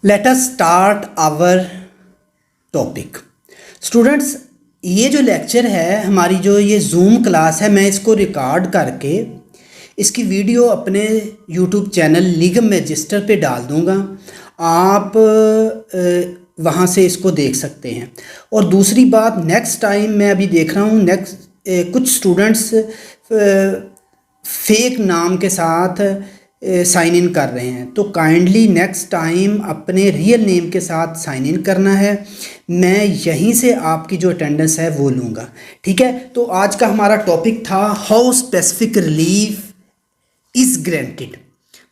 Late us start our topic. Students, ये जो lecture है, हमारी जो ये जूम क्लास है, मैं इसको रिकॉर्ड करके इसकी वीडियो अपने यूट्यूब चैनल लिगम मैजिस्टर पे डाल दूँगा। आप वहाँ से इसको देख सकते हैं। और दूसरी बात, नेक्स्ट टाइम मैं अभी देख रहा हूँ कुछ स्टूडेंट्स फेक नाम के साथ साइन इन कर रहे हैं, तो काइंडली नेक्स्ट टाइम अपने रियल नेम के साथ साइन इन करना है। मैं यहीं से आपकी जो अटेंडेंस है वो लूँगा, ठीक है। तो आज का हमारा टॉपिक था how specific relief is granted.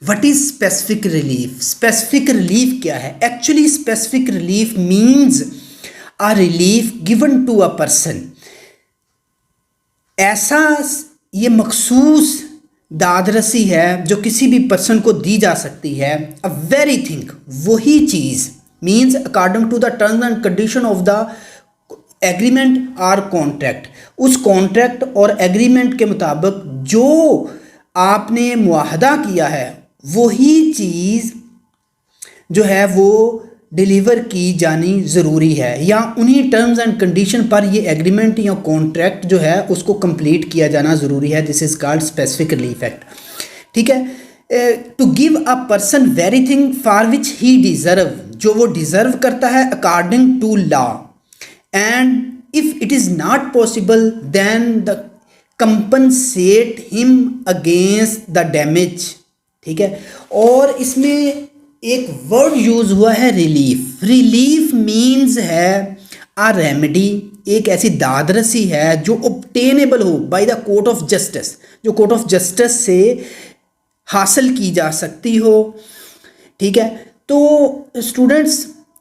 What is specific relief? Specific relief क्या है? Actually specific relief means a relief given to a person. ऐसा ये मखसूस दादरसी है जो किसी भी पर्सन को दी जा सकती है। अ वेरी थिंग, वही चीज़, means according to the terms and condition of the agreement और कॉन्ट्रैक्ट। उस कॉन्ट्रैक्ट और एग्रीमेंट के मुताबिक जो आपने मुआहदा किया है, वही चीज़ जो है वो डिलीवर की जानी ज़रूरी है, या उन्हीं टर्म्स एंड कंडीशन पर ये एग्रीमेंट या कॉन्ट्रैक्ट जो है उसको कंप्लीट किया जाना ज़रूरी है। This is called specific relief act, ठीक है। To give a person very thing for which he deserve, जो वो डिज़र्व करता है according to law, and if it is not possible then the compensate him against the damage, ठीक है। और इसमें एक वर्ड यूज हुआ है रिलीफ। रिलीफ मीन्स है अ रेमेडी, एक ऐसी दादरसी है जो ऑब्टेनेबल हो bye the court of justice, जो कोर्ट ऑफ जस्टिस से हासिल की जा सकती हो, ठीक है। तो स्टूडेंट्स,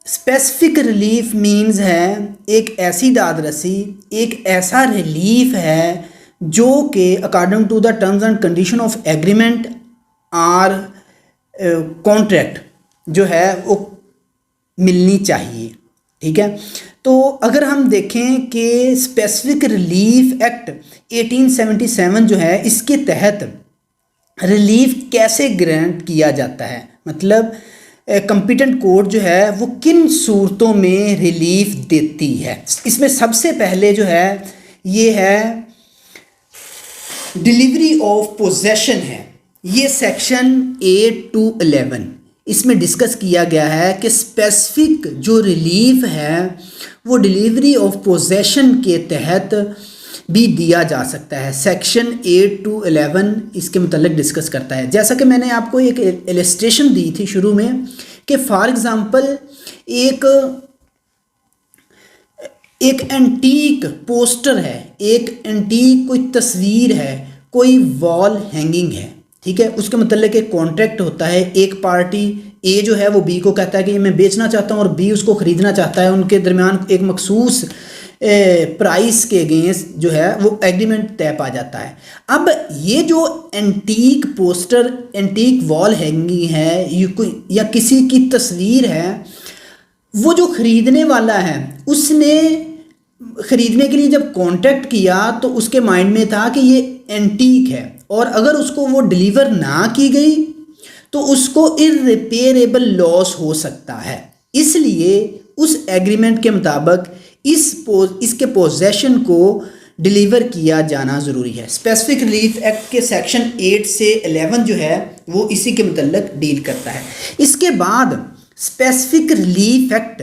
स्पेसिफिक रिलीफ मीन्स है एक ऐसी दादरसी, एक ऐसा रिलीफ है जो कि according to the terms and condition of agreement और कॉन्ट्रैक्ट जो है वो मिलनी चाहिए, ठीक है। तो अगर हम देखें कि स्पेसिफिक रिलीफ एक्ट 1877 जो है, इसके तहत रिलीफ कैसे ग्रांट किया जाता है, मतलब कॉम्पिटेंट कोर्ट जो है वो किन सूरतों में रिलीफ देती है। इसमें सबसे पहले जो है ये है डिलीवरी ऑफ पोजेशन है। ये सेक्शन 8 to 11 इसमें डिस्कस किया गया है कि स्पेसिफिक जो रिलीफ है वो डिलीवरी ऑफ पोजेशन के तहत भी दिया जा सकता है। सेक्शन 8 to 11 इसके मुतल्लिक डिस्कस करता है। जैसा कि मैंने आपको एक इलस्ट्रेशन दी थी शुरू में कि फॉर एग्ज़ाम्पल एक एंटीक पोस्टर है, एक एंटीक कोई तस्वीर है, कोई वॉल हैंगिंग है, ठीक है। उसके मतलब एक कॉन्ट्रैक्ट होता है। एक पार्टी ए जो है वो बी को कहता है कि मैं बेचना चाहता हूँ और बी उसको ख़रीदना चाहता है। उनके दरमियान एक मखसूस प्राइस के अगेंस्ट जो है वो एग्रीमेंट तय पा जाता है। अब ये जो antique poster, antique wall hanging है या किसी की तस्वीर है, वो जो ख़रीदने वाला है उसने ख़रीदने के लिए जब कॉन्ट्रैक्ट किया तो उसके माइंड में था कि ये एंटीक है, और अगर उसको वो डिलीवर ना की गई तो उसको इररिपेरेबल लॉस हो सकता है। इसलिए उस एग्रीमेंट के मुताबिक इसके पोजेशन को डिलीवर किया जाना ज़रूरी है। स्पेसिफिक रिलीफ एक्ट के सेक्शन 8 से 11 जो है वो इसी के मुतल्लिक डील करता है। इसके बाद स्पेसिफिक रिलीफ एक्ट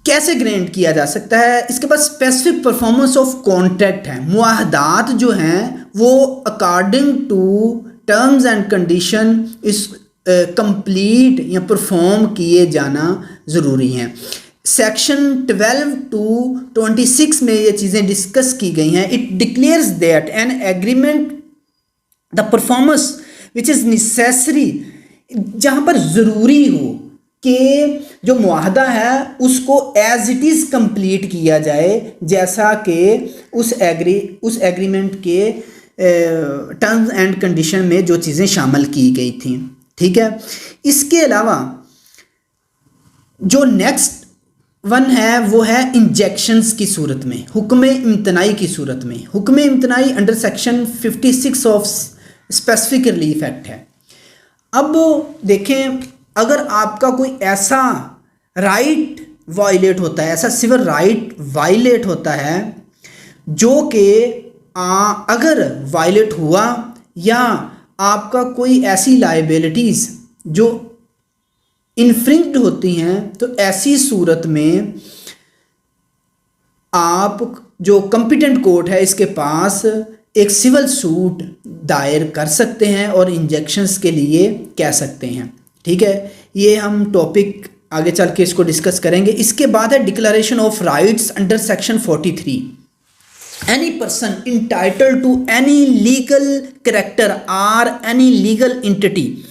कैसे ग्रांट किया जा सकता है, इसके बाद स्पेसिफिक परफॉर्मेंस ऑफ कॉन्ट्रैक्ट है। मुआहदात जो हैं वो according to terms and condition is complete या परफॉर्म किए जाना ज़रूरी हैं। सेक्शन 12 to 26 में ये चीज़ें डिस्कस की गई हैं। It declares that an agreement the performance which is necessary, जहाँ पर ज़रूरी हो कि जो मुआहदा है उसको एज इट इज़ कंप्लीट किया जाए, जैसा कि उस एग्रीमेंट के टर्म्स एंड कंडीशन में जो चीज़ें शामिल की गई थी, ठीक है। इसके अलावा जो नेक्स्ट वन है वो है इंजेक्शंस की सूरत में, हुक्म इम्तनाई की सूरत में। हुक्म इम्तनाई under section 56 of specific relief act है। अब देखें अगर आपका कोई ऐसा राइट वायलेट होता है, ऐसा सिविल राइट वायलेट होता है जो कि अगर वायलेट हुआ या आपका कोई ऐसी लाइबिलिटीज़ जो इन्फ्रिंज्ड होती हैं, तो ऐसी सूरत में आप जो कॉम्पिटेंट कोर्ट है इसके पास एक सिविल सूट दायर कर सकते हैं और इंजेक्शंस के लिए कह सकते हैं। ठीक है, ये हम टॉपिक आगे चल के इसको डिस्कस करेंगे। इसके बाद है declaration of rights under section 43। Any person entitled to any legal character or any legal entity,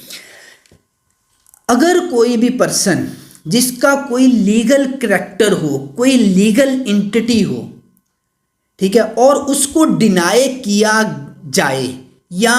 अगर कोई भी पर्सन जिसका कोई लीगल कैरेक्टर हो, कोई लीगल एंटिटी हो, ठीक है, और उसको डिनाई किया जाए या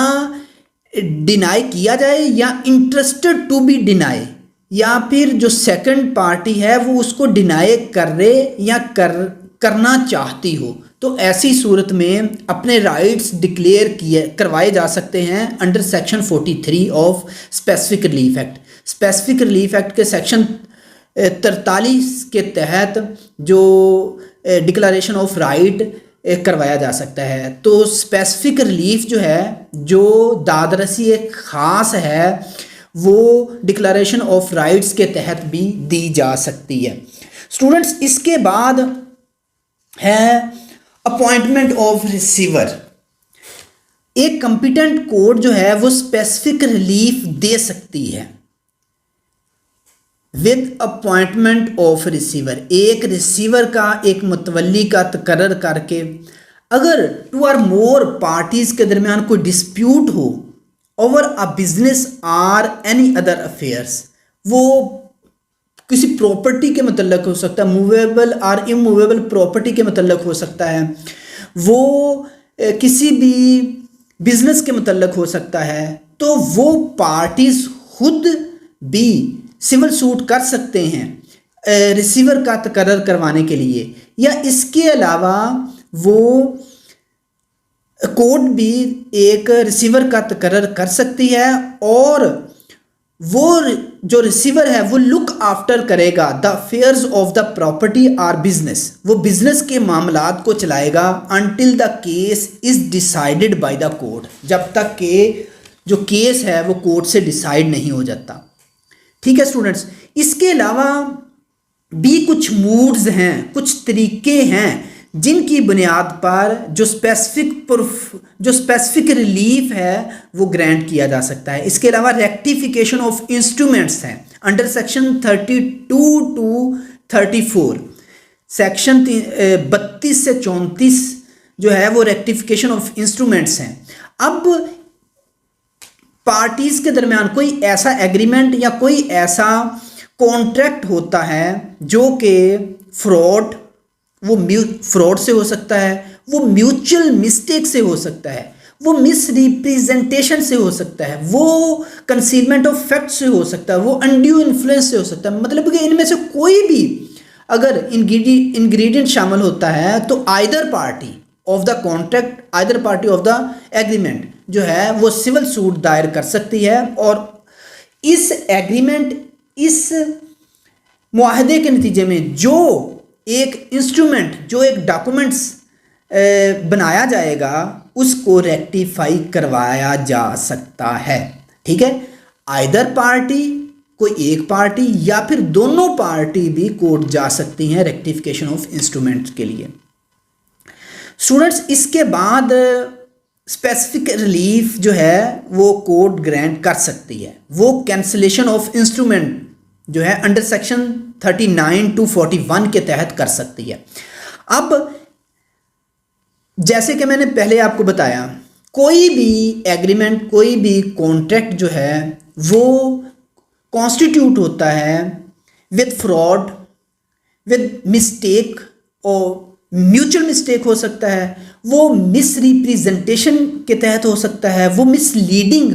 इंटरेस्टेड टू बी डिनाई, या फिर जो सेकंड पार्टी है वो उसको डिनाई कर रहे या करना चाहती हो, तो ऐसी सूरत में अपने राइट्स डिक्लेयर करवाए जा सकते हैं under section 43 of specific relief act. Specific relief act के सेक्शन 43 के तहत जो डिक्लेरेशन ऑफ राइट करवाया जा सकता है। तो स्पेसिफिक रिलीफ जो है, जो दादरसी एक ख़ास है, वो डिक्लेरेशन ऑफ राइट्स के तहत भी दी जा सकती है। स्टूडेंट्स, इसके बाद है अपॉइंटमेंट ऑफ रिसीवर। एक कॉम्पिटेंट कोर्ट जो है वो स्पेसिफिक रिलीफ दे सकती है विद अपॉइंटमेंट ऑफ रिसीवर। एक रिसीवर का, एक मुतवल्ली का तकर्रर करके, अगर 2 और मोर पार्टीज के दरमियान कोई डिस्प्यूट हो over a business or any other affairs, वो किसी प्रॉपर्टी के मतलब हो सकता है, मूवेबल और इमूवेबल प्रॉपर्टी के मतलब हो सकता है, वो किसी भी बिजनेस के मतलब हो सकता है, तो वो पार्टीज खुद भी सिविल सूट कर सकते हैं रिसीवर का तकर्रर करवाने के लिए, या इसके अलावा वो कोर्ट भी एक रिसीवर का तकर्रर कर सकती है, और वो जो रिसीवर है वो लुक आफ्टर करेगा the affairs of the property or business, वो बिजनेस के मामलात को चलाएगा until the case is decided by the court, जब तक कि जो केस है वो कोर्ट से डिसाइड नहीं हो जाता। ठीक है स्टूडेंट्स, इसके अलावा भी कुछ मूड्स हैं, कुछ तरीके हैं जिनकी बुनियाद पर जो स्पेसिफिक रिलीफ है वो ग्रांट किया जा सकता है। इसके अलावा रेक्टिफिकेशन ऑफ इंस्ट्रूमेंट्स हैं अंडर सेक्शन 32 टू 34। सेक्शन 32 से 34 जो है वो रेक्टिफिकेशन ऑफ इंस्ट्रूमेंट्स हैं। अब पार्टीज के दरमियान कोई ऐसा एग्रीमेंट या कोई ऐसा कॉन्ट्रैक्ट होता है जो कि फ्रॉड से हो सकता है, वो म्यूचुअल मिस्टेक से हो सकता है, वो मिसरिप्रेजेंटेशन से हो सकता है, वो कंसीलमेंट ऑफ फैक्ट से हो सकता है, वो अनड्यू इन्फ्लुएंस से हो सकता है। मतलब कि इनमें से कोई भी अगर इंग्रेडिएंट शामिल होता है तो either party of the contract, either party of the agreement जो है वो सिविल सूट दायर कर सकती है, और इस एग्रीमेंट, इस मुआहदे के नतीजे में जो एक इंस्ट्रूमेंट, जो एक डॉक्यूमेंट्स बनाया जाएगा उसको रेक्टिफाई करवाया जा सकता है। ठीक है, आइदर पार्टी, कोई एक पार्टी या फिर दोनों पार्टी भी कोर्ट जा सकती हैं रेक्टिफिकेशन ऑफ इंस्ट्रूमेंट के लिए। स्टूडेंट्स, इसके बाद स्पेसिफिक रिलीफ जो है वो कोर्ट ग्रांट कर सकती है, वो कैंसिलेशन ऑफ इंस्ट्रूमेंट जो है अंडर सेक्शन 39 टू 41 के तहत कर सकती है। अब जैसे कि मैंने पहले आपको बताया, कोई भी एग्रीमेंट, कोई भी कॉन्ट्रैक्ट जो है वो कॉन्स्टिट्यूट होता है विद फ्रॉड, विद मिस्टेक, और म्यूचुअल मिस्टेक हो सकता है, वो मिसरिप्रेजेंटेशन के तहत हो सकता है, वो मिसलीडिंग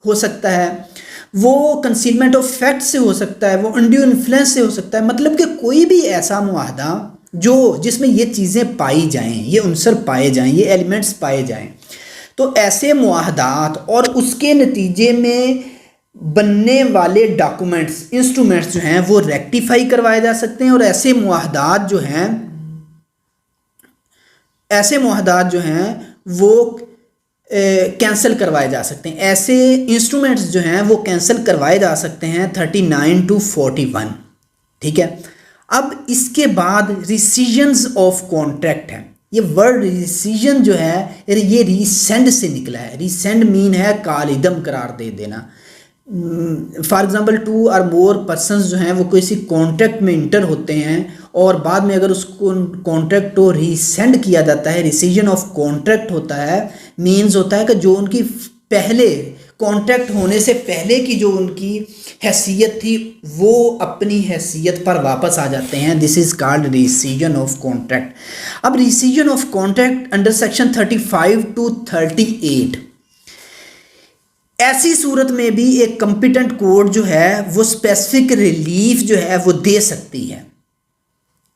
हो सकता है, वो कंसीलमेंट ऑफ फैक्ट से हो सकता है, वो अनड्यू इन्फ्लुएंस से हो सकता है। मतलब कि कोई भी ऐसा मुआहदा जो जिसमें ये चीज़ें पाई जाएं, ये उनसर पाए जाएं, ये एलिमेंट्स पाए जाएं, तो ऐसे मुआहदात और उसके नतीजे में बनने वाले डॉक्यूमेंट्स, इंस्ट्रूमेंट्स जो हैं वो रेक्टिफाई करवाए जा सकते हैं, और ऐसे मुआहदात जो हैं वो कैंसिल करवाए जा सकते हैं। ऐसे इंस्ट्रूमेंट्स जो हैं वो कैंसिल करवाए जा सकते हैं 39 to 41। ठीक है, अब इसके बाद रिसीजन्स ऑफ कॉन्ट्रैक्ट है। ये वर्ड रिसीजन जो है ये रीसेंड से निकला है। रीसेंड मीन है कालिदम करार दे देना। फॉर एग्जाम्पल 2 और मोर पर्सनस जो हैं वो किसी कॉन्ट्रैक्ट में इंटर होते हैं और बाद में अगर उसको कॉन्ट्रैक्ट को रीसेंड किया जाता है, रिसीजन ऑफ कॉन्ट्रैक्ट होता है, मीन्स होता है कि जो उनकी पहले कॉन्ट्रैक्ट होने से पहले की जो उनकी हैसियत थी वो अपनी हैसियत पर वापस आ जाते हैं। This is called rescission of contract. अब rescission of contract under section 35 to 38, ऐसी सूरत में भी एक कंपिटेंट कोर्ट जो है वो स्पेसिफिक रिलीफ जो है वो दे सकती है।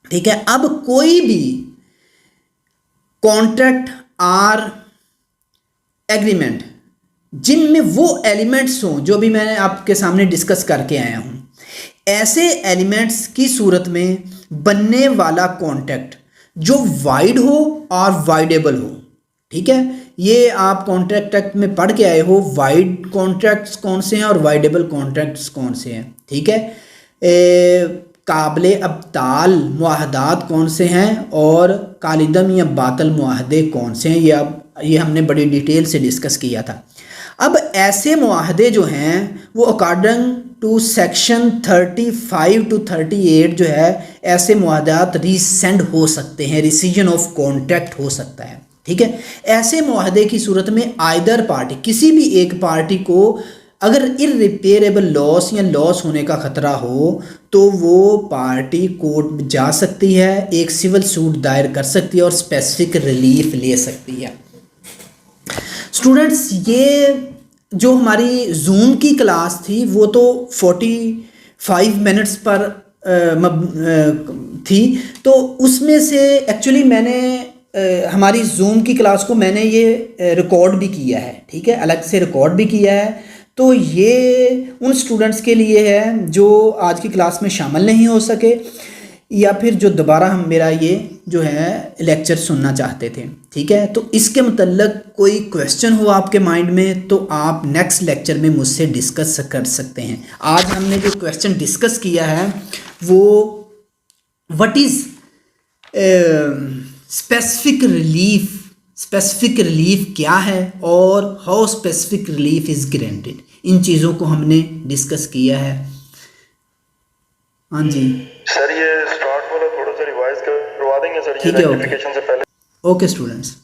ठीक है, अब कोई भी कॉन्ट्रैक्ट और एग्रीमेंट जिनमें वो एलिमेंट्स हों जो भी मैंने आपके सामने डिस्कस करके आया हूं, ऐसे एलिमेंट्स की सूरत में बनने वाला कॉन्ट्रैक्ट जो वाइड हो और वाइडेबल हो। ठीक है, ये आप कॉन्ट्रैक्ट एक्ट में पढ़ के आए हो, वाइड कॉन्ट्रैक्ट्स कौन से हैं और वाइडेबल कॉन्ट्रैक्ट्स कौन से हैं। ठीक है, काबिल अब्ताल मुआहदात कौन से हैं और कालिदम या बातल मुआहदे कौन से हैं, ये हमने बड़ी डिटेल से डिस्कस किया था। अब ऐसे मुआहदे जो हैं वो अकॉर्डिंग टू सेक्शन 35 to 38 जो है ऐसे मुआहदात रीसेंड हो सकते हैं, रिसीजन ऑफ कॉन्ट्रैक्ट हो सकता है। ठीक है, ऐसे मुआहदे की सूरत में आइदर पार्टी, किसी भी एक पार्टी को अगर इररिपेयरेबल लॉस या लॉस होने का खतरा हो तो वो पार्टी कोर्ट में जा सकती है, एक सिविल सूट दायर कर सकती है और स्पेसिफिक रिलीफ ले सकती है। स्टूडेंट्स, ये जो हमारी जूम की क्लास थी वो तो 45 मिनट्स पर थी, तो उसमें से एक्चुअली मैंने हमारी जूम की क्लास को मैंने ये रिकॉर्ड भी किया है। ठीक है, अलग से रिकॉर्ड भी किया है, तो ये उन स्टूडेंट्स के लिए है जो आज की क्लास में शामिल नहीं हो सके या फिर जो दोबारा हम मेरा ये जो है लेक्चर सुनना चाहते थे। ठीक है, तो इसके मतलब कोई क्वेश्चन हो आपके माइंड में तो आप नेक्स्ट लेक्चर में मुझसे डिस्कस कर सकते हैं। आज हमने जो क्वेश्चन डिस्कस किया है वो व्हाट इज़ स्पेसिफिक रिलीफ क्या है और how specific relief is granted, इन चीज़ों को हमने डिस्कस किया है। हाँ जी सर, ये स्टार्ट वाला थोड़ा सा रिवाइज करवा देंगे सर, ये ठीक है, रेक्टिफिकेशन से पहले। Okay students.